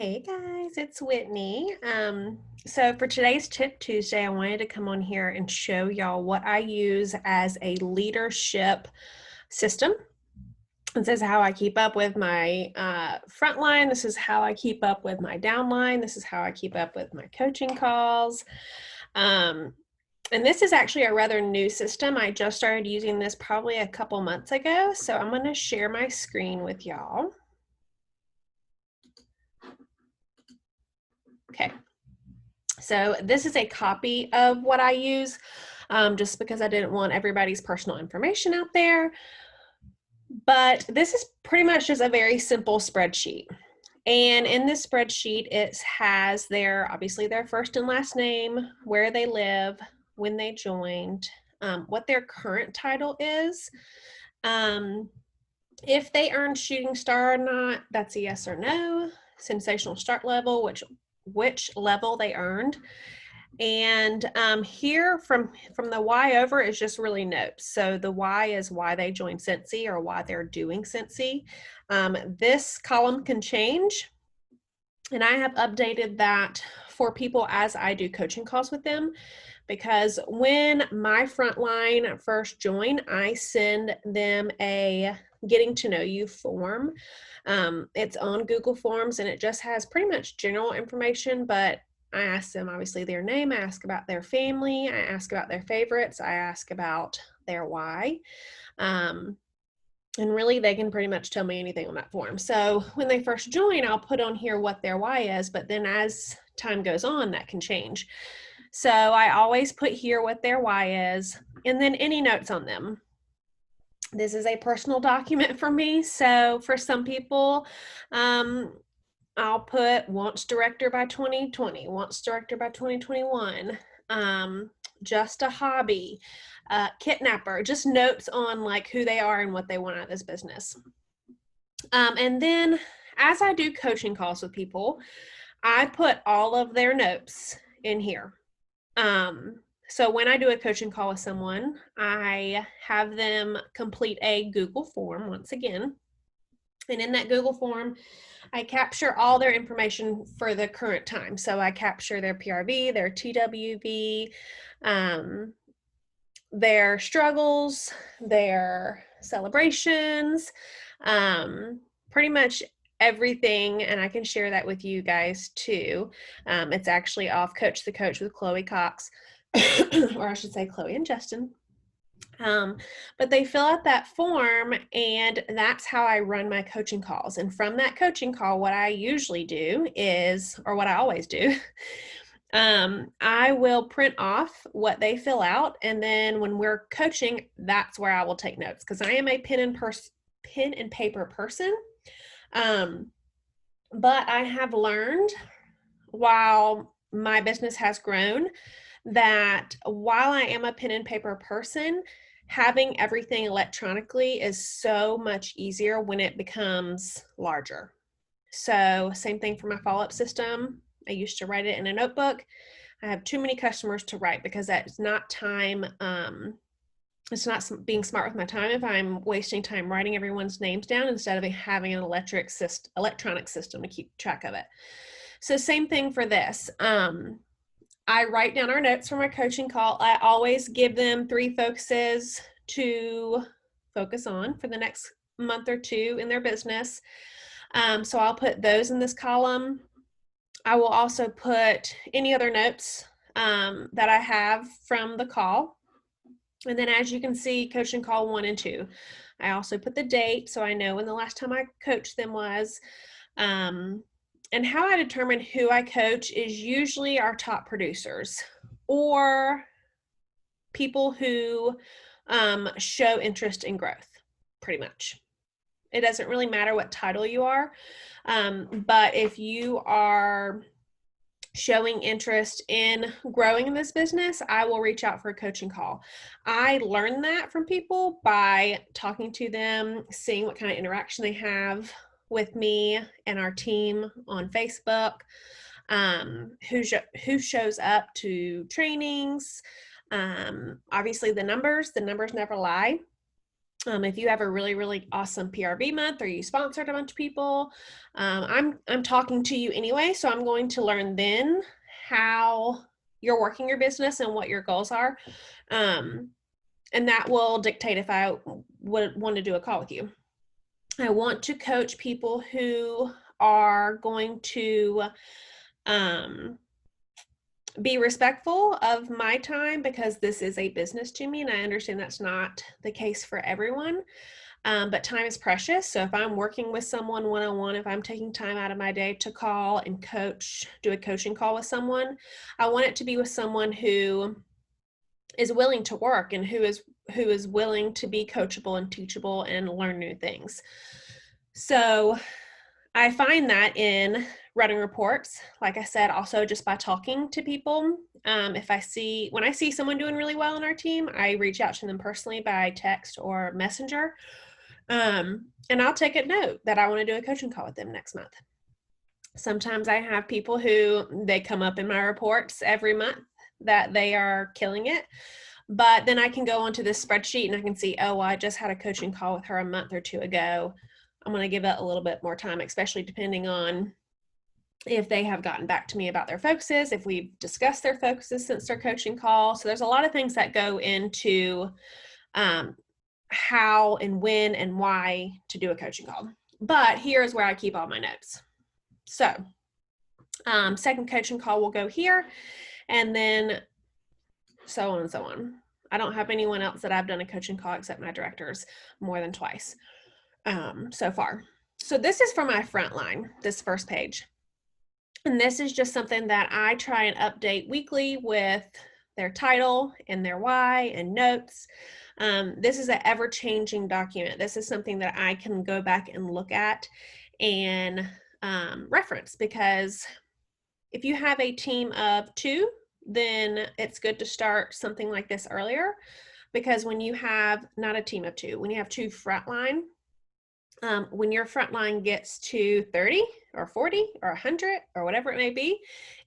Hey guys, it's Whitney. So for today's Tip Tuesday, I wanted to come on here and show y'all what I use as a leadership system. This is how I keep up with my front line. This is how I keep up with my downline. This is how I keep up with my coaching calls. Um, and this is actually a rather new system. I just started using this probably a couple months ago. So I'm going to share my screen with y'all. Okay. So this is a copy of what I use, just because I didn't want everybody's personal information out there. But this is pretty much just a very simple spreadsheet. And in this spreadsheet, it has obviously their first and last name, where they live, when they joined, what their current title is, if they earned shooting star or not, that's a yes or no, sensational start level, which level they earned. And here from the Y over is just really notes. So the Y is why they joined Scentsy or why they're doing Scentsy. This column can change, and I have updated that for people as I do coaching calls with them, because when my frontline first join, I send them a getting to know you form. It's on Google Forms, and it just has pretty much general information, but I ask them obviously their name, I ask about their family, I ask about their favorites, I ask about their why. And really they can pretty much tell me anything on that form. So when they first join, I'll put on here what their why is, but then as time goes on, that can change. So I always put here what their why is, and then any notes on them. This is a personal document for me. So for some people, I'll put wants director by 2020, wants director by 2021, just a hobby, kidnapper, just notes on like who they are and what they want out of this business. And then as I do coaching calls with people, I put all of their notes in here. So when I do a coaching call with someone, I have them complete a Google form once again. And in that Google form, I capture all their information for the current time. So I capture their PRV, their TWV, their struggles, their celebrations, pretty much everything. And I can share that with you guys too. It's actually off Coach the Coach with Chloe Cox, or I should say Chloe and Justin. But they fill out that form, and that's how I run my coaching calls. And from that coaching call, what I usually do is, or what I always do, I will print off what they fill out, and then when we're coaching, that's where I will take notes, because I am a pen and paper person. But I have learned while my business has grown that while I am a pen and paper person, having everything electronically is so much easier when it becomes larger. So same thing for my follow-up system. I used to write it in a notebook. I have too many customers to write because that's not time. It's not being smart with my time if I'm wasting time writing everyone's names down instead of having an electronic system to keep track of it. So same thing for this. I write down our notes from our coaching call. I always give them 3 focuses to focus on for the next month or 2 in their business. So I'll put those in this column. I will also put any other notes that I have from the call. And then as you can see, coaching call 1 and 2. I also put the date so I know when the last time I coached them was. And how I determine who I coach is usually our top producers or people who show interest in growth, pretty much. It doesn't really matter what title you are, but if you are showing interest in growing in this business, I will reach out for a coaching call. I learned that from people by talking to them, seeing what kind of interaction they have with me and our team on Facebook, who shows up to trainings. Obviously the numbers never lie. If you have a really, really awesome PRV month or you sponsored a bunch of people, I'm talking to you anyway, so I'm going to learn then how you're working your business and what your goals are. And that will dictate if I would want to do a call with you. I want to coach people who are going to be respectful of my time, because this is a business to me, and I understand that's not the case for everyone. But time is precious. So if I'm working with someone one-on-one, if I'm taking time out of my day to call and do a coaching call with someone, I want it to be with someone who is willing to work and who is willing to be coachable and teachable and learn new things. So I find that in running reports, like I said, also just by talking to people. When I see someone doing really well in our team, I reach out to them personally by text or messenger. And I'll take a note that I want to do a coaching call with them next month. Sometimes I have people who they come up in my reports every month that they are killing it. But then I can go onto this spreadsheet and I can see, oh, well, I just had a coaching call with her a month or two ago. I'm going to give it a little bit more time, especially depending on if they have gotten back to me about their focuses, if we've discussed their focuses since their coaching call. So there's a lot of things that go into how and when and why to do a coaching call. But here's where I keep all my notes. So second coaching call will go here, and then so on and so on. I don't have anyone else that I've done a coaching call except my directors more than twice so far. So this is for my front line, this first page. And this is just something that I try and update weekly with their title and their why and notes. This is an ever-changing document. This is something that I can go back and look at and reference, because if you have a team of 2, then it's good to start something like this earlier, because when you have not a team of 2, when you have 2 frontline, when your frontline gets to 30 or 40 or 100 or whatever it may be,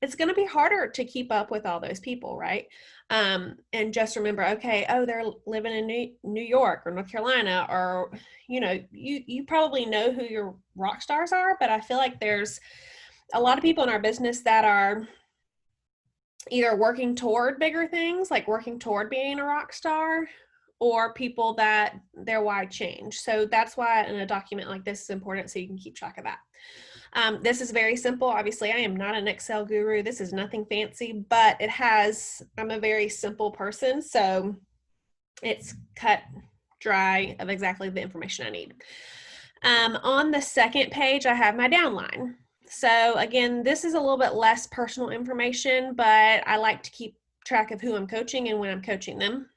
it's going to be harder to keep up with all those people, right? And just remember, okay, oh, they're living in New York or North Carolina, or, you probably know who your rock stars are, but I feel like there's a lot of people in our business that are either working toward bigger things, like working toward being a rock star, or people that their why change. So that's why in a document like this is important, so you can keep track of that. This is very simple. Obviously, I am not an Excel guru. This is nothing fancy, but I'm a very simple person, so it's cut dry of exactly the information I need. On the second page, I have my downline. So again, this is a little bit less personal information, but I like to keep track of who I'm coaching and when I'm coaching them.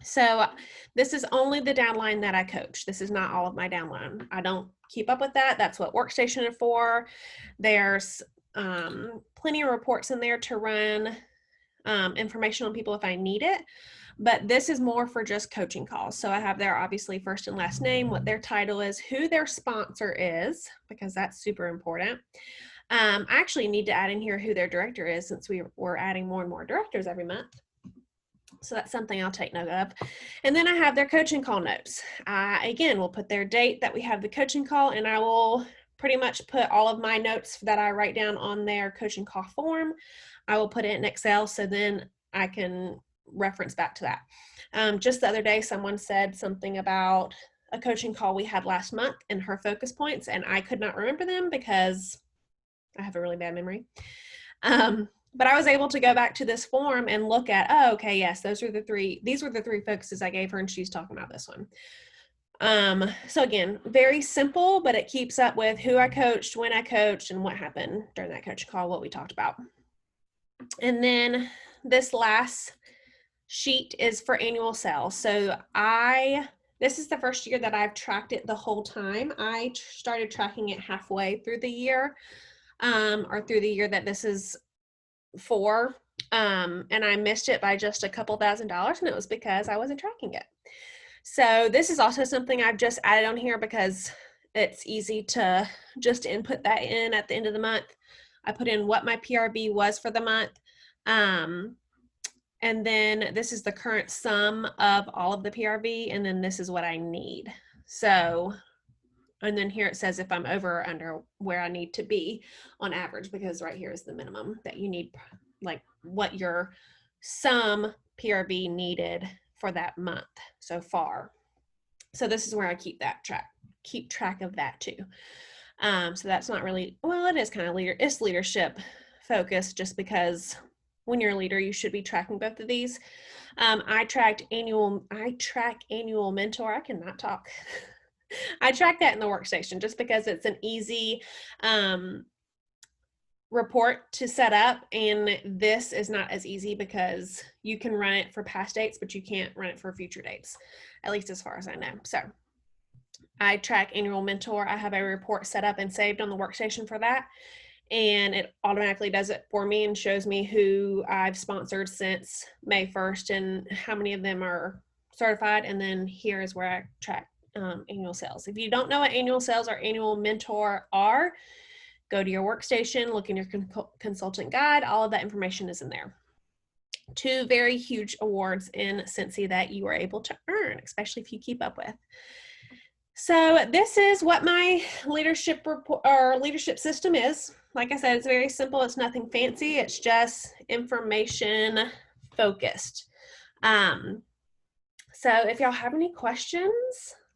So this is only the downline that I coach. This is not all of my downline. I don't keep up with that. That's what Workstation is for. There's plenty of reports in there to run information on people if I need it. But this is more for just coaching calls. So I have their obviously first and last name, what their title is, who their sponsor is, because that's super important. I actually need to add in here who their director is, since we're adding more and more directors every month. So that's something I'll take note of. And then I have their coaching call notes. Again, we'll put their date that we have the coaching call, and I will pretty much put all of my notes that I write down on their coaching call form. I will put it in Excel, so then I can reference back to that. Just the other day, someone said something about a coaching call we had last month and her focus points, and I could not remember them because I have a really bad memory. But I was able to go back to this form and look at, oh, okay, yes, these were the 3 focuses I gave her, and she's talking about this one. So again, very simple, but it keeps up with who I coached, when I coached, and what happened during that coaching call, what we talked about. And then this last sheet is for annual sales. So this is the first year that I've tracked it the whole time. I started tracking it halfway through the year, or through the year that this is for, and I missed it by just a couple $1,000s, and it was because I wasn't tracking it. So this is also something I've just added on here because it's easy to just input that in at the end of the month. I put in what my PRV was for the month, And then this is the current sum of all of the PRV, and then this is what I need. So, and then here it says if I'm over or under where I need to be on average, because right here is the minimum that you need, like what your sum PRV needed for that month so far. So this is where I keep track of that too. So that's not really, well, it is kind of it's leadership focused, just because when you're a leader, you should be tracking both of these. I track annual mentor. I cannot talk. I track that in the workstation just because it's an easy report to set up, and this is not as easy because you can run it for past dates, but you can't run it for future dates, at least as far as I know. So I track annual mentor. I have a report set up and saved on the workstation for that, and it automatically does it for me and shows me who I've sponsored since May 1st and how many of them are certified. And then here is where I track annual sales. If you don't know what annual sales or annual mentor are, go to your workstation, look in your consultant guide. All of that information is in there. 2 very huge awards in Scentsy that you are able to earn, especially if you keep up with. So this is what my leadership report or leadership system is. Like I said, it's very simple. It's nothing fancy. It's just information focused. So if y'all have any questions,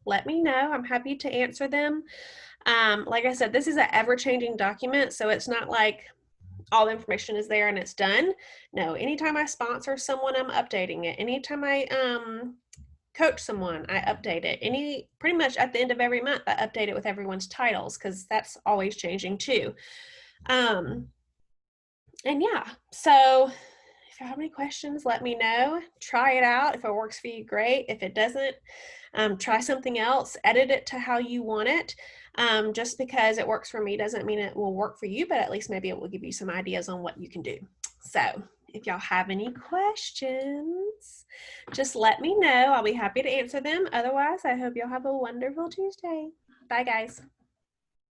let me know. I'm happy to answer them. Like I said, this is an ever-changing document, so it's not like all the information is there and it's done. No, anytime I sponsor someone, I'm updating it. Anytime I coach someone, I update it. Pretty much at the end of every month, I update it with everyone's titles, because that's always changing too. And yeah, so if you have any questions, let me know. Try it out. If it works for you, great. If it doesn't, try something else. Edit it to how you want it. Just because it works for me doesn't mean it will work for you, but at least maybe it will give you some ideas on what you can do. So if y'all have any questions, just let me know. I'll be happy to answer them. Otherwise, I hope y'all have a wonderful Tuesday. Bye, guys.